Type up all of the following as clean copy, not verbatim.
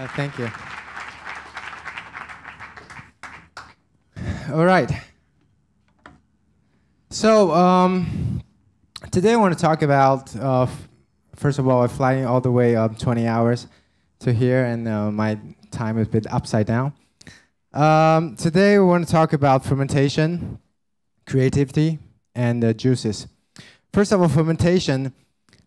Thank you. All right. So today I want to talk about, first of all, I'm flying all the way up 20 hours to here, and my time is a bit upside down. Today we want to talk about fermentation, creativity, and juices. First of all, fermentation.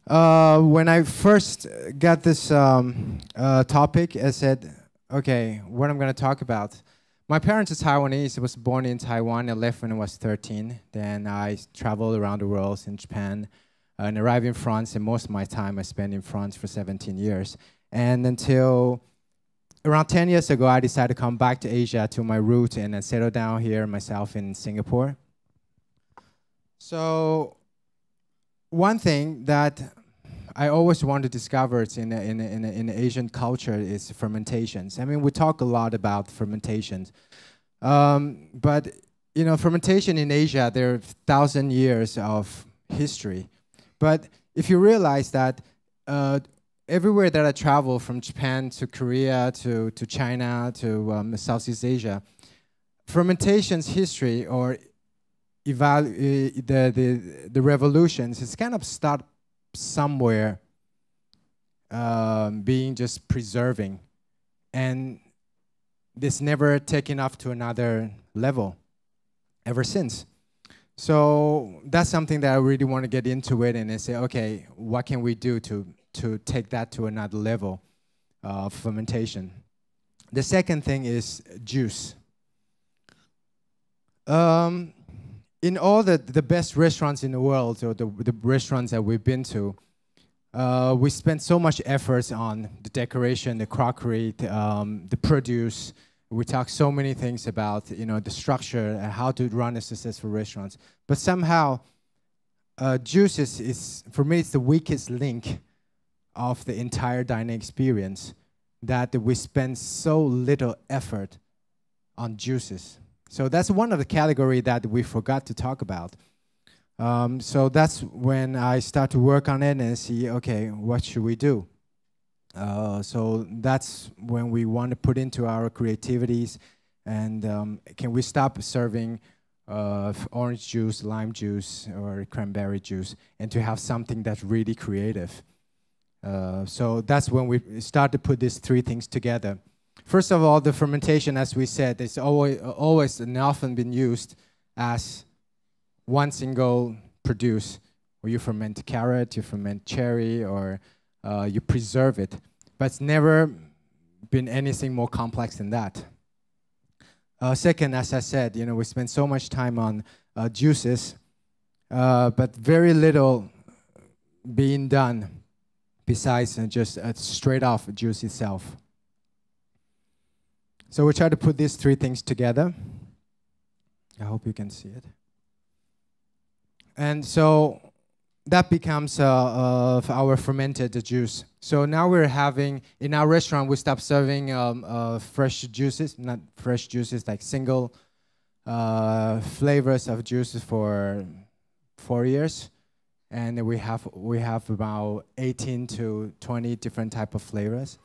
When I first got this topic, I said, okay, what I'm going to talk about. My parents are Taiwanese. I was born in Taiwan. I left when I was 13. Then I traveled around the world in Japan and arrived in France. And most of my time I spent in France for 17 years. And until around 10 years ago, I decided to come back to Asia to my root and settle down here myself in Singapore. So one thing that I always want to discover in Asian culture is fermentations. I mean, we talk a lot about fermentations, but you know, fermentation in Asia, there are 1,000 years of history. But if you realize that everywhere that I travel, from Japan to Korea to China to Southeast Asia, fermentation's history or the revolutions, it's kind of start somewhere being just preserving, and it's never taken up to another level ever since. So that's something that I really want to get into it and say, okay, what can we do to take that to another level of fermentation? The second thing is juice. In all the best restaurants in the world, or the restaurants that we've been to, we spend so much effort on the decoration, the crockery, the produce. We talk so many things about, you know, the structure and how to run a successful restaurant. But somehow, juice is, for me, it's the weakest link of the entire dining experience, that we spend so little effort on juices. So that's one of the categories that we forgot to talk about. So that's when I start to work on it and see, okay, what should we do? So that's when we want to put into our creativities, and can we stop serving orange juice, lime juice, or cranberry juice, and to have something that's really creative. So that's when we start to put these three things together. First of all, the fermentation, as we said, is always and often been used as one single produce, where you ferment carrot, you ferment cherry, or you preserve it. But it's never been anything more complex than that. Second, as I said, you know, we spend so much time on juices, but very little being done besides just straight off juice itself. So we try to put these three things together. I hope you can see it. And so that becomes our fermented juice. So now we're having, in our restaurant, we stopped serving fresh juices, not fresh juices, like single flavors of juices for 4 years. And we have about 18 to 20 different type of flavors.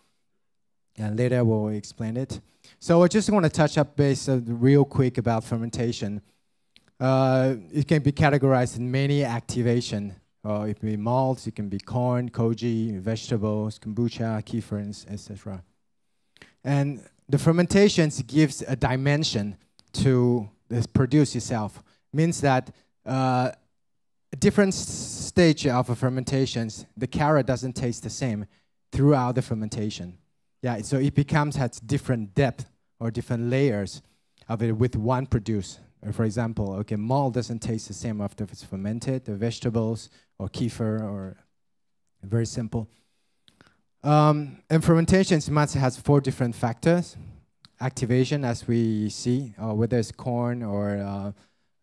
And later we'll explain it. So I just want to touch up base real quick about fermentation. It can be categorized in many activation. It can be malts, it can be corn, koji, vegetables, kombucha, kefir, etc. And the fermentations gives a dimension to the produce itself. Means that a different stage of a fermentations, the carrot doesn't taste the same throughout the fermentation. Yeah, so it has different depth or different layers of it with one produce. For example, okay, malt doesn't taste the same after it's fermented, the vegetables or kefir, or very simple. And fermentations has 4 different factors. Activation, as we see, whether it's corn or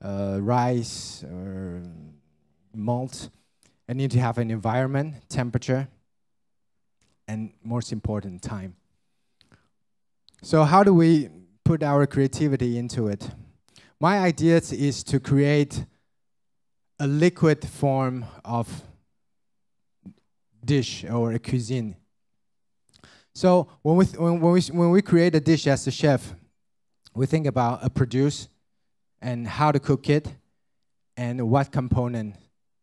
rice or malt. I need to have an environment, temperature, and most important, time. So how do we put our creativity into it? My idea is to create a liquid form of dish or a cuisine. So when we create a dish as a chef, we think about a produce and how to cook it and what component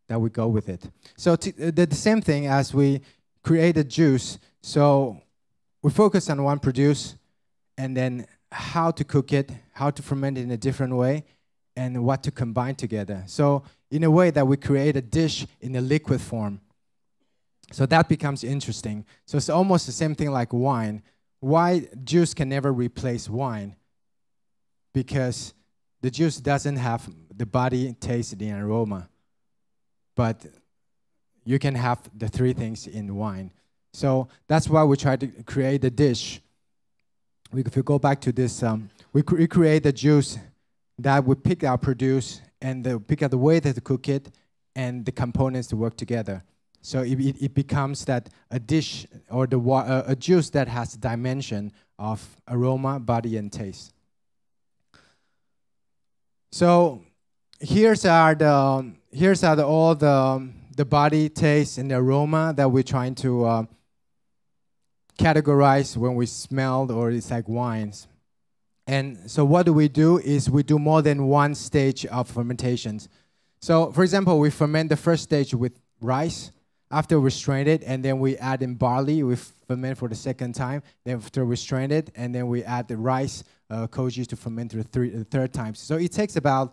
that we go with it. So the same thing as we create a juice. So we focus on one produce and then how to cook it, how to ferment it in a different way, and what to combine together. So in a way that we create a dish in a liquid form. So that becomes interesting. So it's almost the same thing like wine. Why juice can never replace wine? Because the juice doesn't have the body, taste, and aroma. But you can have the three things in wine. So that's why we try to create a dish. If we go back to this, we create a juice that we pick our produce and pick out the way that to cook it and the components to work together. So it becomes that a dish or a juice that has dimension of aroma, body, and taste. So here's all the body, taste, and the aroma that we're trying to categorize when we smell, or it's like wines. And so what do is we do more than one stage of fermentations. So for example, we ferment the first stage with rice. After we strain it, and then we add in barley, we ferment for the second time. Then after we strain it, and then we add the rice, koji to ferment the third time. So it takes about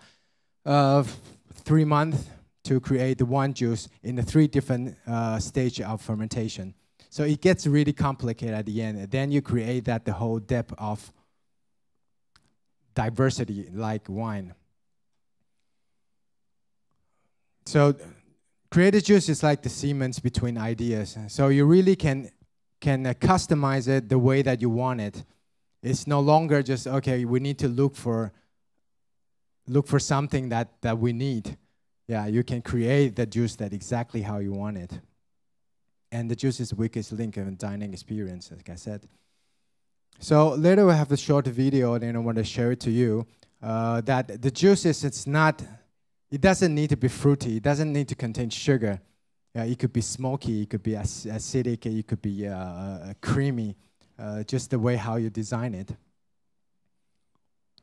3 months to create the one juice in the 3 different stages of fermentation. So it gets really complicated at the end. And then you create the whole depth of diversity like wine. So creative juice is like the cement between ideas. So you really can customize it the way that you want it. It's no longer just, okay, we need to look for something that we need. Yeah, you can create the juice that exactly how you want it. And the juice is the weakest link of a dining experience, like I said. So later we have a short video, and then I want to share it to you. That the juices, it doesn't need to be fruity. It doesn't need to contain sugar. It could be smoky. It could be acidic. It could be creamy. Just the way how you design it.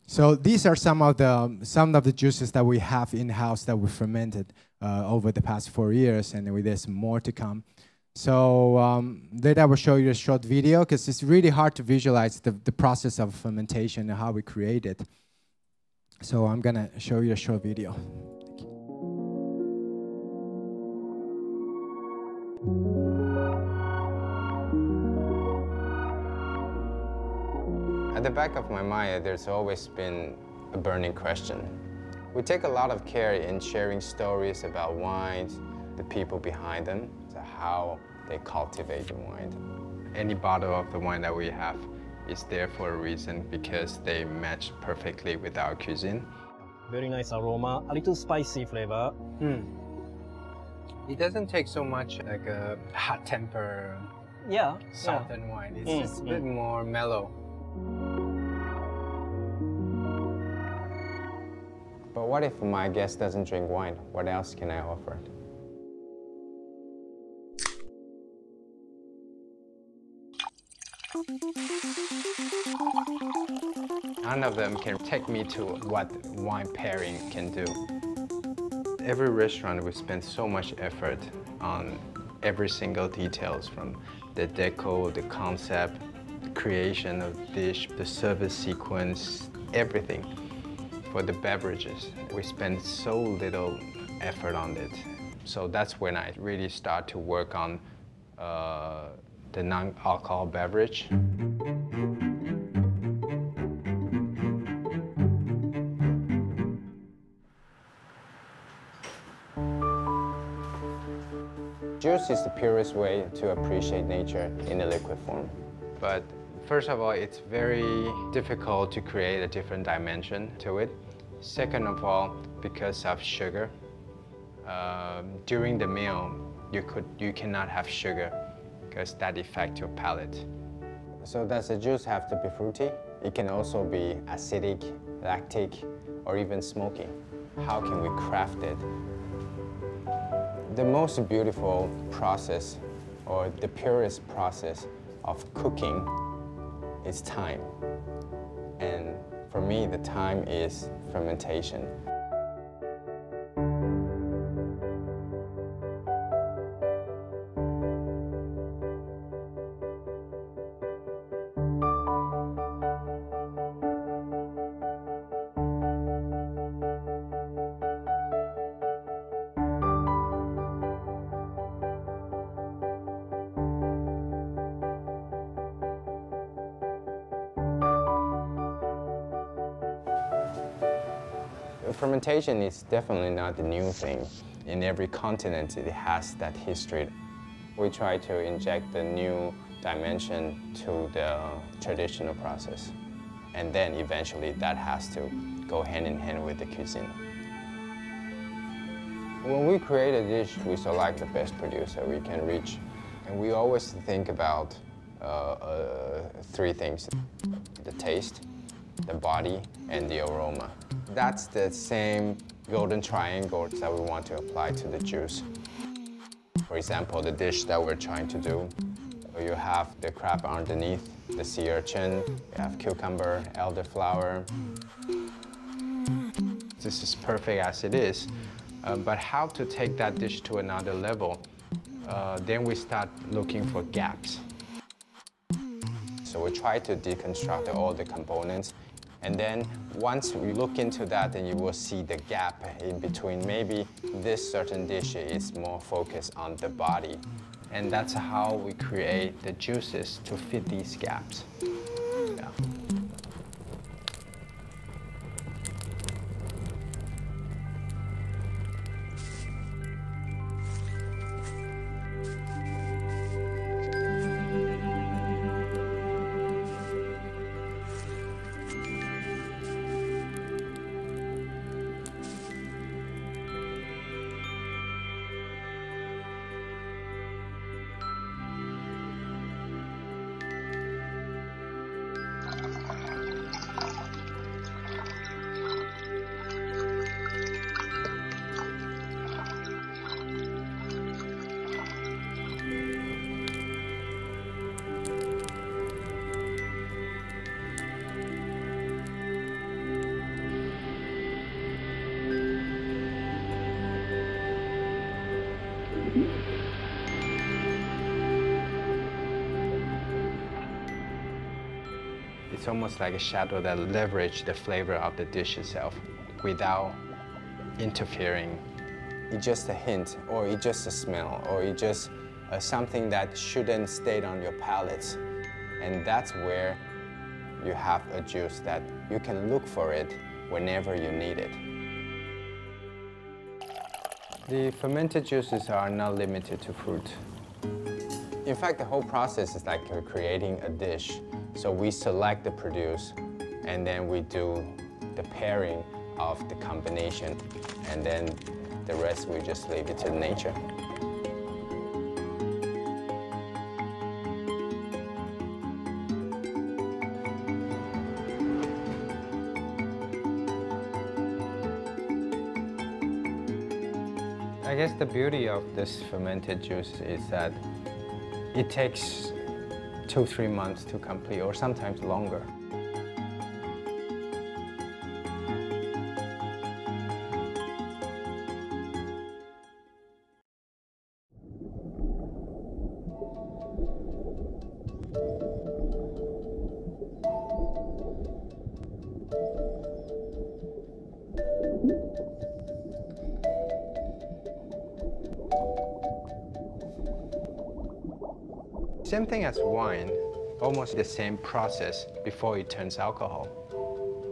So these are some of the juices that we have in house that we fermented over the past 4 years, and there's more to come. So later I will show you a short video because it's really hard to visualize the process of fermentation and how we create it. So I'm gonna show you a short video. At the back of my mind, there's always been a burning question. We take a lot of care in sharing stories about wines, the people behind them, how they cultivate the wine. Any bottle of the wine that we have is there for a reason, because they match perfectly with our cuisine. Very nice aroma, a little spicy flavor. It doesn't take so much like a hot temper, southern wine. It's just a bit more mellow. But what if my guest doesn't drink wine? What else can I offer? None of them can take me to what wine pairing can do. Every restaurant, we spend so much effort on every single details, from the deco, the concept, the creation of the dish, the service sequence, everything. For the beverages, we spend so little effort on it. So that's when I really start to work on the non-alcohol beverage. Juice is the purest way to appreciate nature in a liquid form. But first of all, it's very difficult to create a different dimension to it. Second of all, because of sugar. During the meal, you cannot have sugar because that affects your palate. So does the juice have to be fruity? It can also be acidic, lactic, or even smoky. How can we craft it? The most beautiful process, or the purest process of cooking is time. And for me, the time is fermentation. Fermentation is definitely not a new thing. In every continent, it has that history. We try to inject a new dimension to the traditional process. And then eventually that has to go hand in hand with the cuisine. When we create a dish, we select the best producer we can reach. And we always think about three things: the taste, the body, and the aroma. That's the same golden triangle that we want to apply to the juice. For example, the dish that we're trying to do, you have the crab underneath, the sea urchin, you have cucumber, elderflower. This is perfect as it is, but how to take that dish to another level? Then we start looking for gaps. So we try to deconstruct all the components. And then once we look into that, then you will see the gap in between. Maybe this certain dish is more focused on the body. And that's how we create the juices to fit these gaps. Yeah. It's almost like a shadow that leverages the flavor of the dish itself without interfering. It's just a hint, or it's just a smell, or it's just something that shouldn't stay on your palate. And that's where you have a juice that you can look for it whenever you need it. The fermented juices are not limited to fruit. In fact, the whole process is like creating a dish. So we select the produce, and then we do the pairing of the combination, and then the rest we just leave it to nature. I guess the beauty of this fermented juice is that it takes 2-3 months to complete, or sometimes longer. Same thing as wine, almost the same process before it turns alcohol.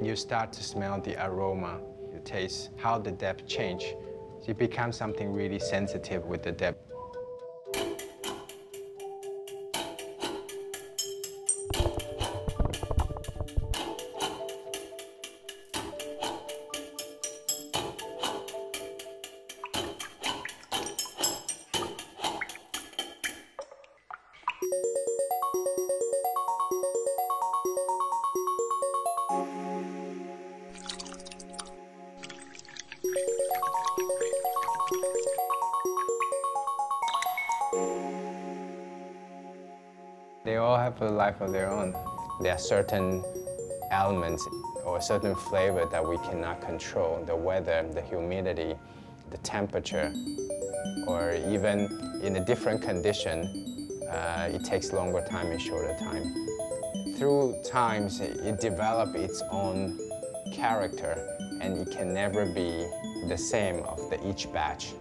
You start to smell the aroma, you taste how the depth change. So it becomes something really sensitive with the depth. have a life of their own. There are certain elements or certain flavor that we cannot control. The weather, the humidity, the temperature, or even in a different condition, it takes longer time and shorter time. Through times, it develops its own character, and it can never be the same of each batch.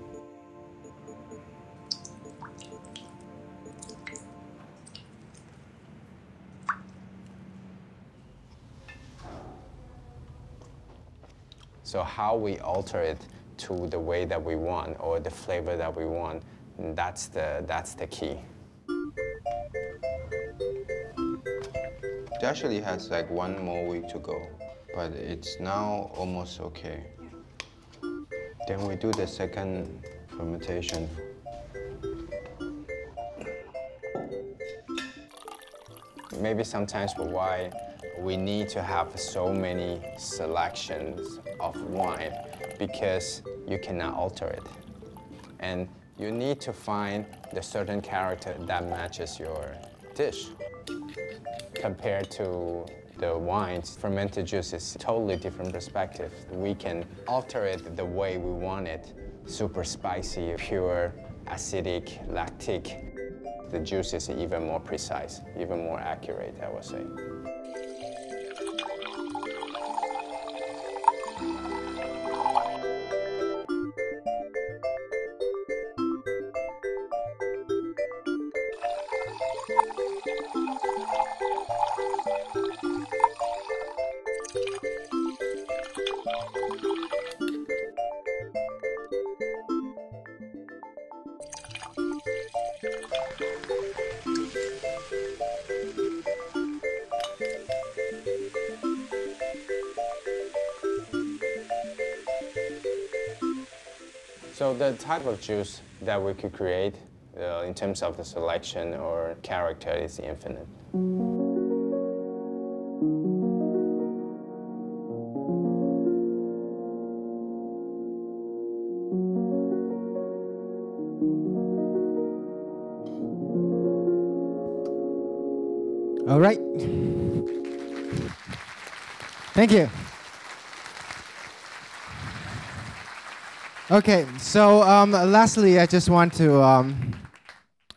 So how we alter it to the way that we want or the flavor that we want, that's the key. It actually has like 1 more week to go, but it's now almost okay. Then we do the second fermentation. Maybe sometimes why we need to have so many selections of wine, because you cannot alter it. And you need to find the certain character that matches your dish. Compared to the wines, fermented juice is a totally different perspective. We can alter it the way we want it. Super spicy, pure, acidic, lactic. The juice is even more precise, even more accurate, I would say. So the type of juice that we could create in terms of the selection or character is infinite. All right. Thank you. Okay, so lastly, I just want to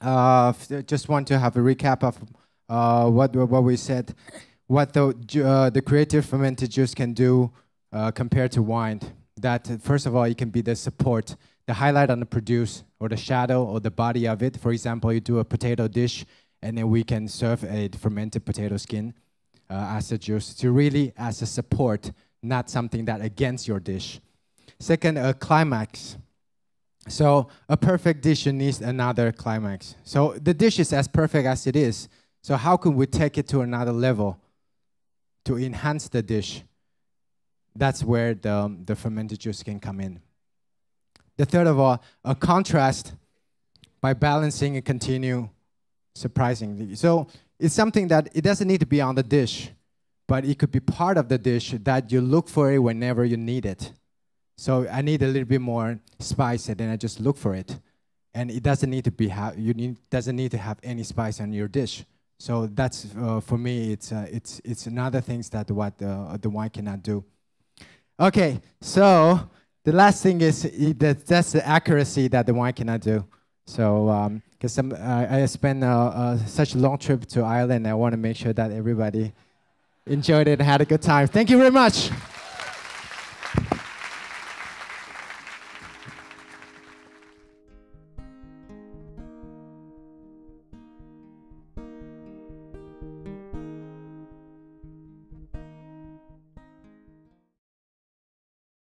have a recap of what we said, what the creative fermented juice can do compared to wine. That first of all, it can be the support, the highlight on the produce, or the shadow, or the body of it. For example, you do a potato dish, and then we can serve a fermented potato skin as a juice to really as a support, not something that against your dish. Second, a climax. So a perfect dish needs another climax. So the dish is as perfect as it is. So how can we take it to another level to enhance the dish? That's where the fermented juice can come in. The third of all, a contrast by balancing and continue surprisingly. So it's something that it doesn't need to be on the dish, but it could be part of the dish that you look for it whenever you need it. So I need a little bit more spice, and then I just look for it, and it doesn't need to be doesn't need to have any spice on your dish. So that's for me, it's another things that what the wine cannot do. Okay, so the last thing is that's the accuracy that the wine cannot do. So because I spent such a long trip to Ireland, I want to make sure that everybody enjoyed it and had a good time. Thank you very much.